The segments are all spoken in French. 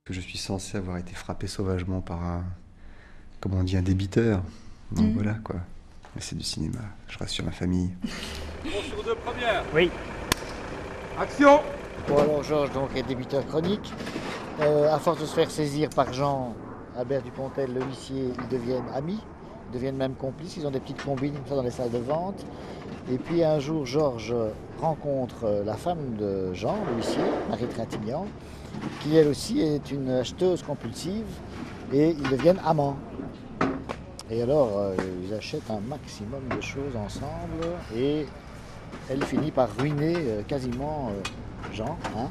Que je suis censé avoir été frappé sauvagement par un, comment on dit, un débiteur. Donc voilà quoi. Mais c'est du cinéma, je rassure ma famille. Bon, sur deux premières. Oui. Action. Bon alors Georges donc est débiteur chronique. À force de se faire saisir par Jean, Albert Dupontel, le huissier, ils deviennent amis, ils deviennent même complices, ils ont des petites combines comme ça dans les salles de vente. Et puis un jour Georges rencontre la femme de Jean, le huissier, Marie Trintignant, qui elle aussi est une acheteuse compulsive et ils deviennent amants. Et alors ils achètent un maximum de choses ensemble et elle finit par ruiner quasiment Jean. Hein.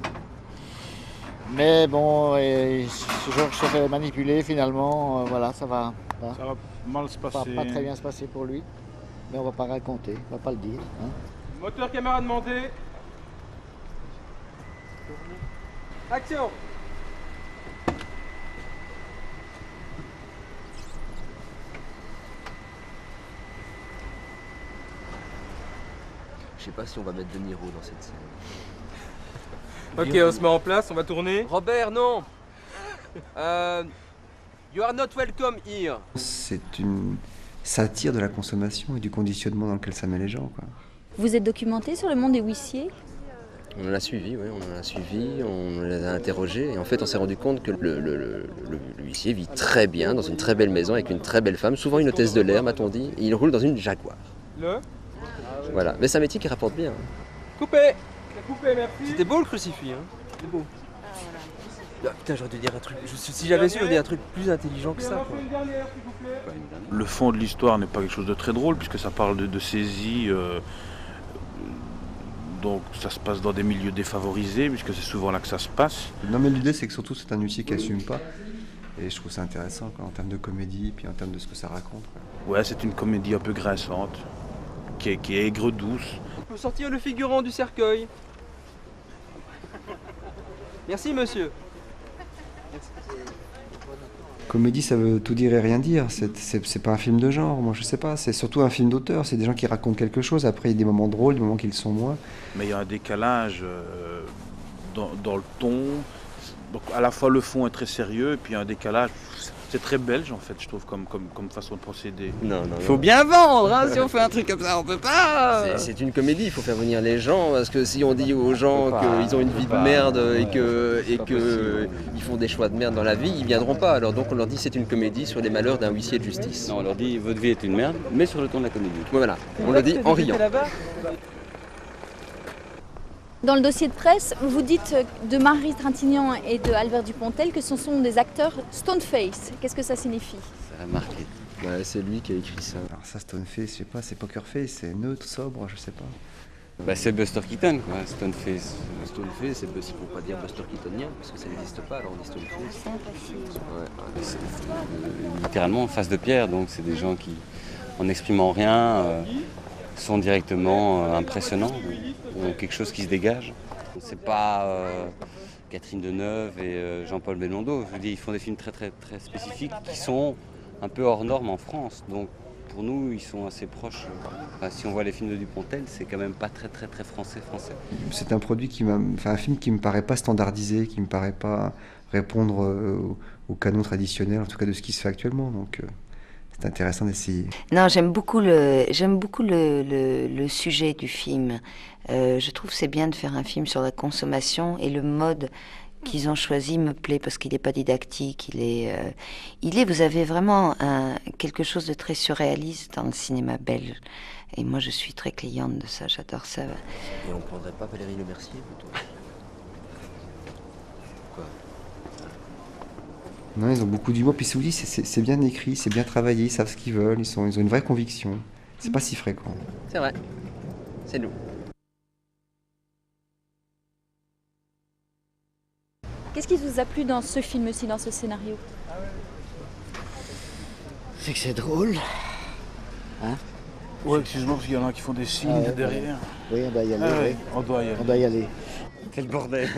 Mais bon, Georges se fait manipuler finalement, voilà, ça va mal se passer. pas très bien se passer pour lui. Mais on va pas raconter, on va pas le dire. Hein. Moteur caméra demandé. Action. Je sais pas si on va mettre De Niro dans cette scène. Ok, on se met en place, on va tourner. Robert, non. You are not welcome here. C'est une satire de la consommation et du conditionnement dans lequel ça met les gens quoi. Vous êtes documenté sur le monde des huissiers? On l'a suivi, oui, on l'a suivi, on les a interrogés et en fait on s'est rendu compte que le huissier vit très bien dans une très belle maison avec une très belle femme, souvent une hôtesse de l'air m'a-t-on dit, et il roule dans une Jaguar. Voilà, mais c'est un métier qui rapporte bien. Coupé. Coupé, merci. C'était beau le crucifix, hein. C'était beau. Ah, putain, j'aurais dû dire un truc. Si j'avais su, j'aurais dit un truc plus intelligent que ça. Quoi. Une dernière, s'il vous plaît. Le fond de l'histoire n'est pas quelque chose de très drôle puisque ça parle de saisie. Donc ça se passe dans des milieux défavorisés puisque c'est souvent là que ça se passe. Non mais l'idée c'est que surtout c'est un huissier qui assume pas. Et je trouve ça intéressant quoi, en termes de comédie puis en termes de ce que ça raconte. Quoi. Ouais, c'est une comédie un peu grinçante, qui est aigre-douce. On peut sortir le figurant du cercueil. Merci monsieur. Comédie ça veut tout dire et rien dire, c'est pas un film de genre, moi je sais pas, c'est surtout un film d'auteur, c'est des gens qui racontent quelque chose, après il y a des moments drôles, des moments qui le sont moins. Mais il y a un décalage dans le ton, donc à la fois le fond est très sérieux et puis il y a un décalage, c'est très belge en fait je trouve comme façon de procéder. Non. Faut bien vendre, hein, si on fait un truc comme ça, on peut pas. C'est une comédie, il faut faire venir les gens, parce que si on dit aux gens qu'ils ont une vie de merde et qu'ils font des choix de merde dans la vie, ils viendront pas. Alors donc on leur dit c'est une comédie sur les malheurs d'un huissier de justice. Non, on leur dit votre vie est une merde, mais sur le ton de la comédie. Voilà, on le dit en riant. Dans le dossier de presse, vous dites de Marie Trintignant et de Albert Dupontel que ce sont des acteurs stoneface. Qu'est-ce que ça signifie? Ça a marqué. Ouais, c'est lui qui a écrit ça. Alors ça Stoneface, je sais pas, c'est Pokerface, c'est neutre, sobre, je sais pas. Bah, c'est Buster Keaton, quoi, Stoneface. Stoneface, c'est pour pas dire Buster Keatonien, parce que ça n'existe pas, alors on dit Stoneface. Littéralement en face de pierre, donc c'est des gens qui, en n'exprimant rien, sont directement impressionnants, ont quelque chose qui se dégage. C'est pas Catherine Deneuve et Jean-Paul Belmondo, je veux dire, ils font des films très très très spécifiques qui sont un peu hors normes en France, donc pour nous ils sont assez proches. Enfin, si on voit les films de Dupontel, c'est quand même pas très très très français. C'est un produit un film qui me paraît pas standardisé, qui me paraît pas répondre au canon traditionnel, en tout cas de ce qui se fait actuellement, donc c'est intéressant d'essayer. Non, j'aime beaucoup le sujet du film. Je trouve que c'est bien de faire un film sur la consommation et le mode qu'ils ont choisi me plaît parce qu'il n'est pas didactique. Vous avez vraiment quelque chose de très surréaliste dans le cinéma belge. Et moi, je suis très cliente de ça, j'adore ça. Et on prendrait pas Valérie Le Mercier plutôt? Quoi? Non, ils ont beaucoup d'humour, puis c'est bien écrit, c'est bien travaillé, ils savent ce qu'ils veulent, ils ont une vraie conviction. C'est pas si fréquent. C'est vrai, c'est nous. Qu'est-ce qui vous a plu dans ce film-ci, dans ce scénario? C'est que c'est drôle. Hein? Ouais, excuse-moi parce qu'il y en a qui font des signes derrière. Oui, on doit y aller. Ah, oui, on doit y aller. On doit y aller. Quel bordel.